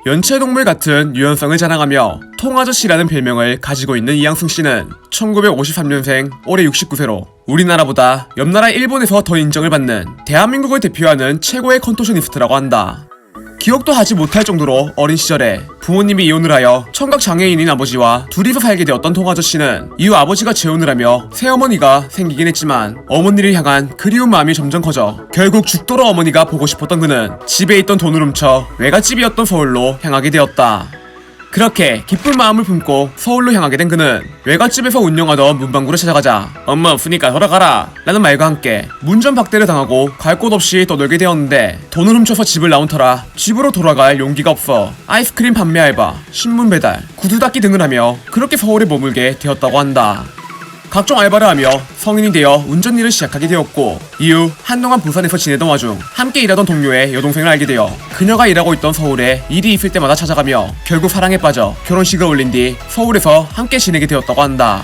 연체동물 같은 유연성을 자랑하며 통아저씨라는 별명을 가지고 있는 이양승씨는 1953년생 올해 69세로 우리나라보다 옆나라 일본에서 더 인정을 받는 대한민국을 대표하는 최고의 컨토셔니스트라고 한다. 기억도 하지 못할 정도로 어린 시절에 부모님이 이혼을 하여 청각장애인인 아버지와 둘이서 살게 되었던 통아저씨는 이후 아버지가 재혼을 하며 새어머니가 생기긴 했지만 어머니를 향한 그리운 마음이 점점 커져 결국 죽도록 어머니가 보고 싶었던 그는 집에 있던 돈을 훔쳐 외갓집이었던 서울로 향하게 되었다. 그렇게 기쁜 마음을 품고 서울로 향하게 된 그는 외갓집에서 운영하던 문방구를 찾아가자 엄마 없으니까 돌아가라 라는 말과 함께 문전박대를 당하고 갈 곳 없이 떠돌게 되었는데 돈을 훔쳐서 집을 나온 터라 집으로 돌아갈 용기가 없어 아이스크림 판매 알바, 신문 배달, 구두 닦기 등을 하며 그렇게 서울에 머물게 되었다고 한다. 각종 알바를 하며 성인이 되어 운전 일을 시작하게 되었고 이후 한동안 부산에서 지내던 와중 함께 일하던 동료의 여동생을 알게 되어 그녀가 일하고 있던 서울에 일이 있을 때마다 찾아가며 결국 사랑에 빠져 결혼식을 올린 뒤 서울에서 함께 지내게 되었다고 한다.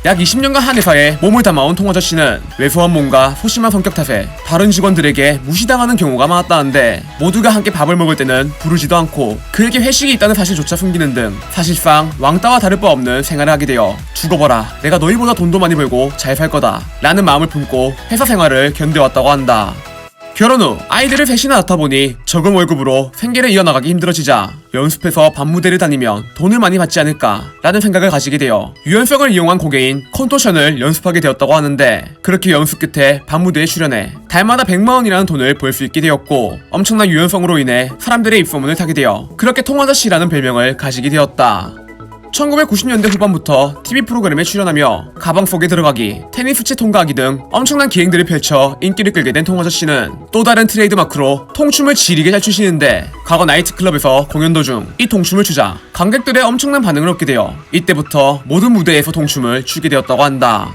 약 20년간 한 회사에 몸을 담아온 통아저씨는 왜소한 몸과 소심한 성격 탓에 다른 직원들에게 무시당하는 경우가 많았다는데 모두가 함께 밥을 먹을 때는 부르지도 않고 그에게 회식이 있다는 사실조차 숨기는 등 사실상 왕따와 다를 바 없는 생활을 하게 되어 두고 보라 내가 너희보다 돈도 많이 벌고 잘 살 거다 라는 마음을 품고 회사 생활을 견뎌왔다고 한다. 결혼 후 아이들을 셋이나 낳다 보니 적은 월급으로 생계를 이어나가기 힘들어지자 연습해서 밤무대를 다니면 돈을 많이 받지 않을까 라는 생각을 가지게 되어 유연성을 이용한 공예인 컨토션을 연습하게 되었다고 하는데 그렇게 연습 끝에 밤무대에 출연해 달마다 100만원이라는 돈을 벌 수 있게 되었고 엄청난 유연성으로 인해 사람들의 입소문을 타게 되어 그렇게 통아저씨라는 별명을 가지게 되었다. 1990년대 후반부터 TV 프로그램에 출연하며 가방 속에 들어가기, 테니스채 통과하기 등 엄청난 기행들을 펼쳐 인기를 끌게 된 통아저씨는 또 다른 트레이드마크로 통춤을 지리게 잘 추시는데 과거 나이트클럽에서 공연 도중 이 통춤을 추자 관객들의 엄청난 반응을 얻게 되어 이때부터 모든 무대에서 통춤을 추게 되었다고 한다.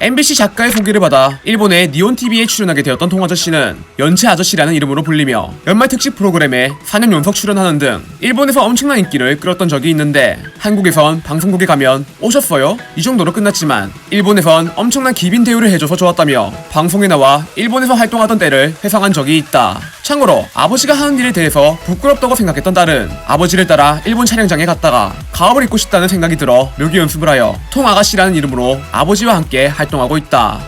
MBC 작가의 소개를 받아 일본의 니온TV에 출연하게 되었던 통아저씨는 연체 아저씨라는 이름으로 불리며 연말 특집 프로그램에 4년 연속 출연하는 등 일본에서 엄청난 인기를 끌었던 적이 있는데 한국에선 방송국에 가면 오셨어요? 이 정도로 끝났지만 일본에선 엄청난 기빈 대우를 해줘서 좋았다며 방송에 나와 일본에서 활동하던 때를 회상한 적이 있다. 참고로 아버지가 하는 일에 대해서 부끄럽다고 생각했던 딸은 아버지를 따라 일본 촬영장에 갔다가 가업을 입고 싶다는 생각이 들어 묘기 연습을 하여 통아가씨라는 이름으로 아버지와 함께 활동하고 있다.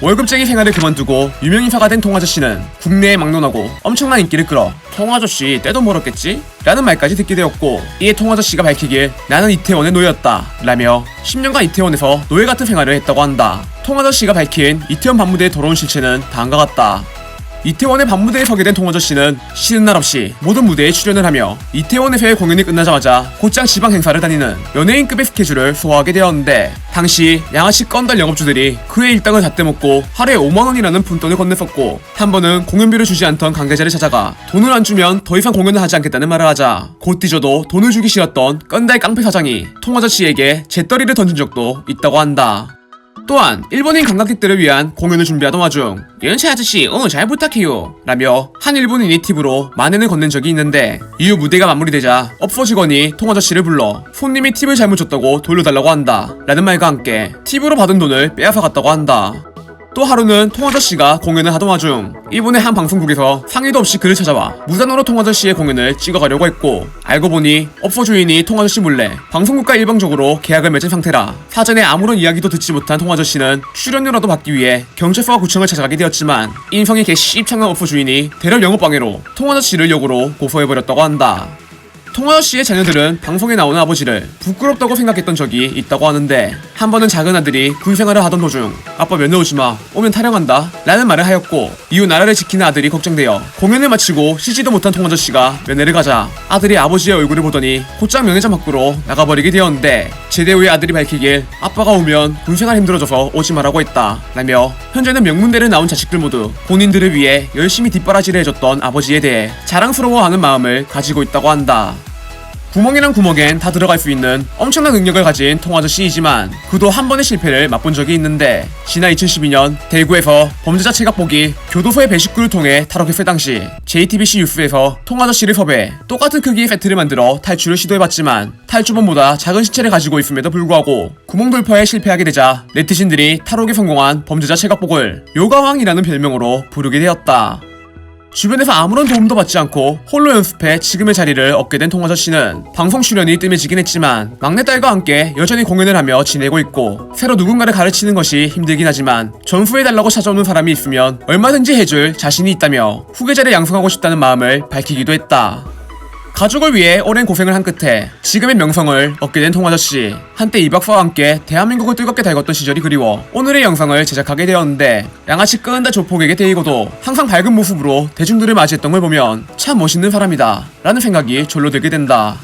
월급쟁이 생활을 그만두고 유명인사가 된 통아저씨는 국내에 막론하고 엄청난 인기를 끌어 통아저씨 때도 멀었겠지? 라는 말까지 듣게 되었고 이에 통아저씨가 밝히길 나는 이태원의 노예였다 라며 10년간 이태원에서 노예 같은 생활을 했다고 한다. 통아저씨가 밝힌 이태원 밤무대의 더러운 실체는 다음과 같다. 이태원의 밤무대에 서게 된 통아저씨는 쉬는 날 없이 모든 무대에 출연을 하며 이태원에서의 공연이 끝나자마자 곧장 지방 행사를 다니는 연예인급의 스케줄을 소화하게 되었는데 당시 양아치 건달 영업주들이 그의 일당을 다 떼먹고 하루에 5만원이라는 푼돈을 건넸었고 한 번은 공연비를 주지 않던 관계자를 찾아가 돈을 안 주면 더 이상 공연을 하지 않겠다는 말을 하자 곧 뒤져도 돈을 주기 싫었던 건달 깡패 사장이 통아저씨에게 재떨이를 던진 적도 있다고 한다. 또한 일본인 관광객들을 위한 공연을 준비하던 와중 연체 아저씨 잘 부탁해요 라며 한 일본인이 팁으로 만엔을 건넨 적이 있는데 이후 무대가 마무리되자 업소 직원이 통아저씨를 불러 손님이 팁을 잘못 줬다고 돌려달라고 한다 라는 말과 함께 팁으로 받은 돈을 빼앗아 갔다고 한다. 또 하루는 통아저씨가 공연을 하던 와중 일본의 한 방송국에서 상의도 없이 그를 찾아와 무단으로 통아저씨의 공연을 찍어가려고 했고 알고 보니 업소 주인이 통아저씨 몰래 방송국과 일방적으로 계약을 맺은 상태라 사전에 아무런 이야기도 듣지 못한 통아저씨는 출연료라도 받기 위해 경찰서와 구청을 찾아가게 되었지만 인성이 개씹창한 업소 주인이 대략 영업방해로 통아저씨를 역으로 고소해버렸다고 한다. 통아저씨의 자녀들은 방송에 나오는 아버지를 부끄럽다고 생각했던 적이 있다고 하는데 한 번은 작은 아들이 군생활을 하던 도중 아빠 면회 오지마 오면 타령한다 라는 말을 하였고 이후 나라를 지키는 아들이 걱정되어 공연을 마치고 쉬지도 못한 통아저씨가 면회를 가자 아들이 아버지의 얼굴을 보더니 곧장 면회장 밖으로 나가버리게 되었는데 제대 후에 아들이 밝히길 아빠가 오면 군생활 힘들어져서 오지 말라고 했다 라며 현재는 명문대를 나온 자식들 모두 본인들을 위해 열심히 뒷바라지를 해줬던 아버지에 대해 자랑스러워하는 마음을 가지고 있다고 한다. 구멍이란 구멍엔 다 들어갈 수 있는 엄청난 능력을 가진 통아저씨이지만 그도 한 번의 실패를 맛본 적이 있는데 지난 2012년 대구에서 범죄자 체각보기 교도소의 배식구를 통해 탈옥했을 당시 JTBC 뉴스에서 통아저씨를 섭외해 똑같은 크기의 세트를 만들어 탈출을 시도해봤지만 탈주범보다 작은 시체를 가지고 있음에도 불구하고 구멍 돌파에 실패하게 되자 네티즌들이 탈옥에 성공한 범죄자 체각복을 요가왕이라는 별명으로 부르게 되었다. 주변에서 아무런 도움도 받지 않고 홀로 연습해 지금의 자리를 얻게 된 통아저씨는 방송 출연이 뜸해지긴 했지만 막내딸과 함께 여전히 공연을 하며 지내고 있고, 새로 누군가를 가르치는 것이 힘들긴 하지만 전수해달라고 찾아오는 사람이 있으면 얼마든지 해줄 자신이 있다며 후계자를 양성하고 싶다는 마음을 밝히기도 했다. 가족을 위해 오랜 고생을 한 끝에 지금의 명성을 얻게 된 통아저씨. 한때 이 박사와 함께 대한민국을 뜨겁게 달궜던 시절이 그리워 오늘의 영상을 제작하게 되었는데, 양아치 끄은다 조폭에게 데이고도 항상 밝은 모습으로 대중들을 맞이했던 걸 보면 참 멋있는 사람이다 라는 생각이 절로 들게 된다.